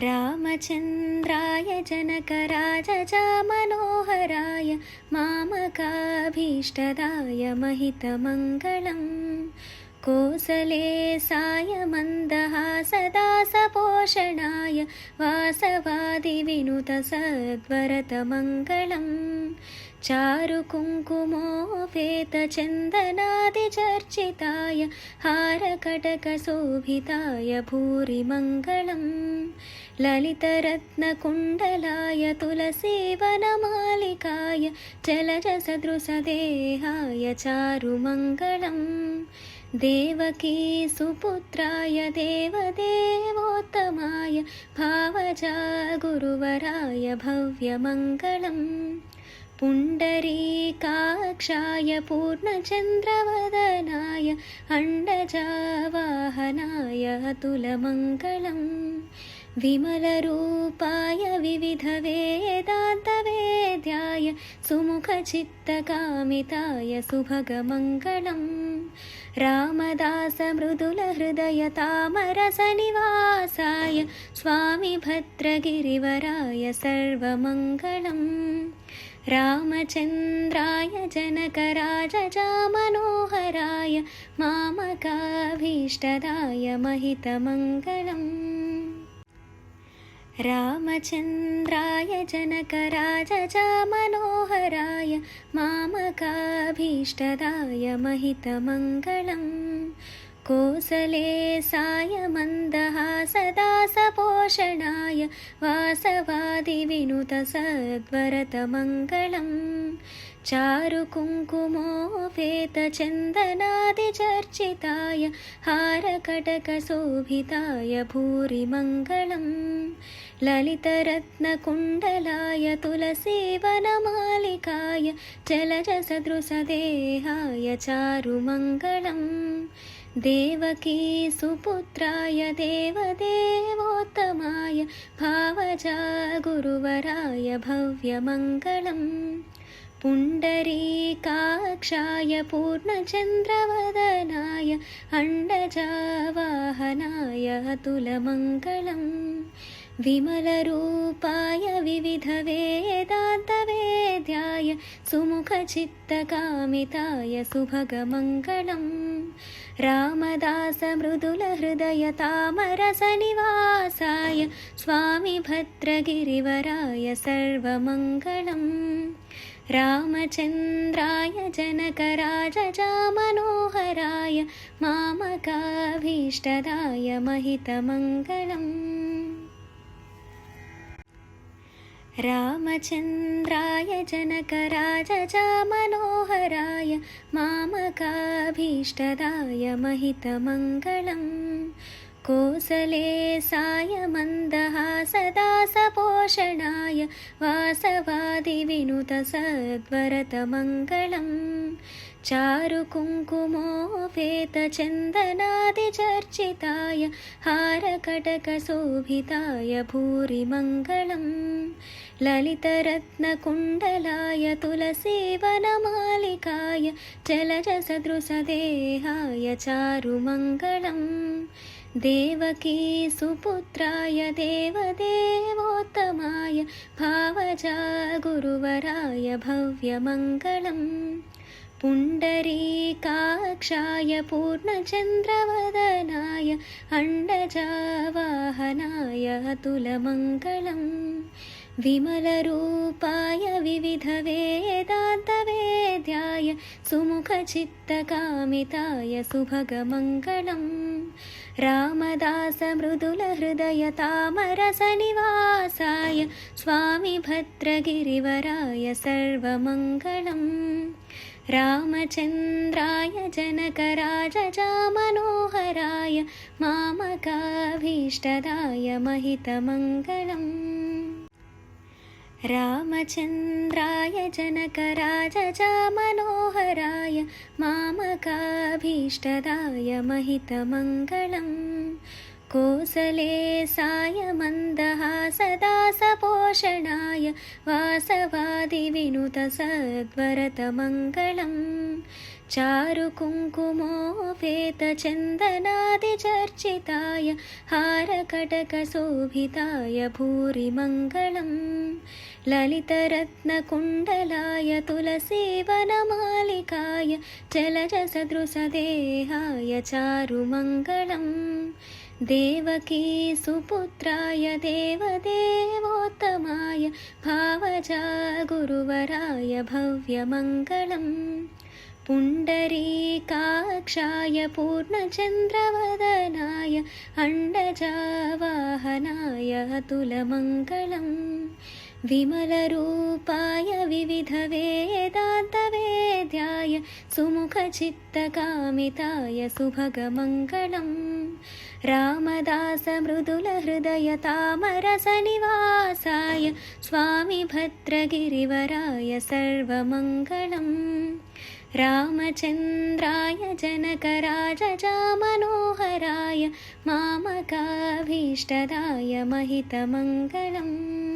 रामचन्द्राय जनकराजजामनोहराय मामकाभीष्टदाय महितमङ्गलम् कोसलेशाय मन्दहासदासपोषणाय वासवादिविनुतसद्वरतमङ्गलम् चारुकुङ्कुमोपेतचन्दनादिचर्चिताय हारकटकशोभिताय भूरिमङ्गलम् ललितरत्नकुण्डलाय तुलसीवनमालिकाय जलजसदृशदेहाय चारुमङ्गलम् Devaki सुपुत्राय देवदेवोत्तमाय भावजा गुरुवराय भव्यमङ्गलम् पुण्डरीकाक्षाय पूर्णचन्द्रवदनाय अण्डजावाहनाय अतुलमङ्गलम् विमलरूपाय विविधवेदान्तवेद्याय सुमुखचित्तकामिताय सुभगमङ्गलम् रामदासमृदुलहृदयतामरसनिवासाय Swami भद्रगिरिवराय सर्वमङ्गलम् रामचन्द्राय जनकराजजामनोहराय मामकाभीष्टदाय महितमङ्गलम् रामचन्द्राय जनकराजजामनोहराय मामकाभीष्टदाय महितमङ्गलम् कोसलेशाय मन्दहासदासपोषणाय वासवादिविनुतसद्वरतमङ्गलम् चारुकुङ्कुमोपेतचन्दनादिचर्चिताय हारकटकशोभिताय भूरिमङ्गलम् ललितरत्नकुण्डलाय तुलसीवनमालिकाय जलजसदृशदेहाय चारुमङ्गलम् Devaki सुपुत्राय देवदेवोत्तमाय भावजा गुरुवराय भव्यमङ्गलम् पुण्डरीकाक्षाय पूर्णचन्द्रवदनाय अण्डजावाहनाय अतुलमङ्गलम् विमलरूपाय विविधवेदान्तवेद्याय सुमुखचित्तकामिताय सुभगमङ्गलम् रामदासमृदुलहृदयतामरसनिवासाय Swami भद्रगिरिवराय सर्वमङ्गलम् रामचन्द्राय जनकराजजामनोहराय मामकाभीष्टदाय महितमङ्गलम् रामचन्द्राय जनकराजजामनोहराय मामकाभीष्टदाय महितमङ्गलम् कोसलेशाय मन्दहासदासपोषणाय वासवादिविनुतसद्वरतमङ्गलम् चारुकुङ्कुमोपेतचन्दनादिचर्चिताय हारकटकशोभिताय भूरिमङ्गलम् ललितरत्नकुण्डलाय तुलसीवनमालिकाय जलजसदृशदेहाय चारुमङ्गलम् Devaki सुपुत्राय देवदेवोत्तमाय भावजा गुरुवराय भव्यमङ्गलम् पुण्डरीकाक्षाय पूर्णचन्द्रवदनाय अण्डजावाहनाय अतुलमङ्गलम् विमलरूपाय विविधवेदान्तवेद्याय सुमुखचित्तकामिताय सुभगमङ्गलम् रामदासमृदुलहृदयतामरसनिवासाय Swami भद्रगिरिवराय सर्वमङ्गलम् रामचन्द्राय जनकराजजामनोहराय मामकाभीष्टदाय महितमङ्गलम् रामचन्द्राय जनकराजजामनोहराय मामकाभीष्टदाय महितमङ्गलम् कोसलेशाय मन्दहासदासपोषणाय वासवादिविनुतसद्वरतमङ्गलम् चारुकुङ्कुमोपेतचन्दनादिचर्चिताय हारकटकशोभिताय भूरिमङ्गलम् ललितरत्नकुण्डलाय तुलसीवनमालिकाय जलजसदृशदेहाय चारुमङ्गलम् Devaki सुपुत्राय देवदेवोत्तमाय भावजा गुरुवराय भव्यमङ्गलम् पुण्डरीकाक्षाय पूर्णचन्द्रवदनाय अण्डजावाहनाय अतुलमङ्गलम् विमलरूपाय विविधवेदान्तवेद्याय सुमुखचित्तकामिताय सुभगमङ्गलम् रामदासमृदुलहृदय तामरसनिवासाय Swami भद्रगिरिवराय सर्वमङ्गलम् रामचन्द्राय जनकराजजामनोहराय मामकाभीष्टदाय महितमङ्गलम्।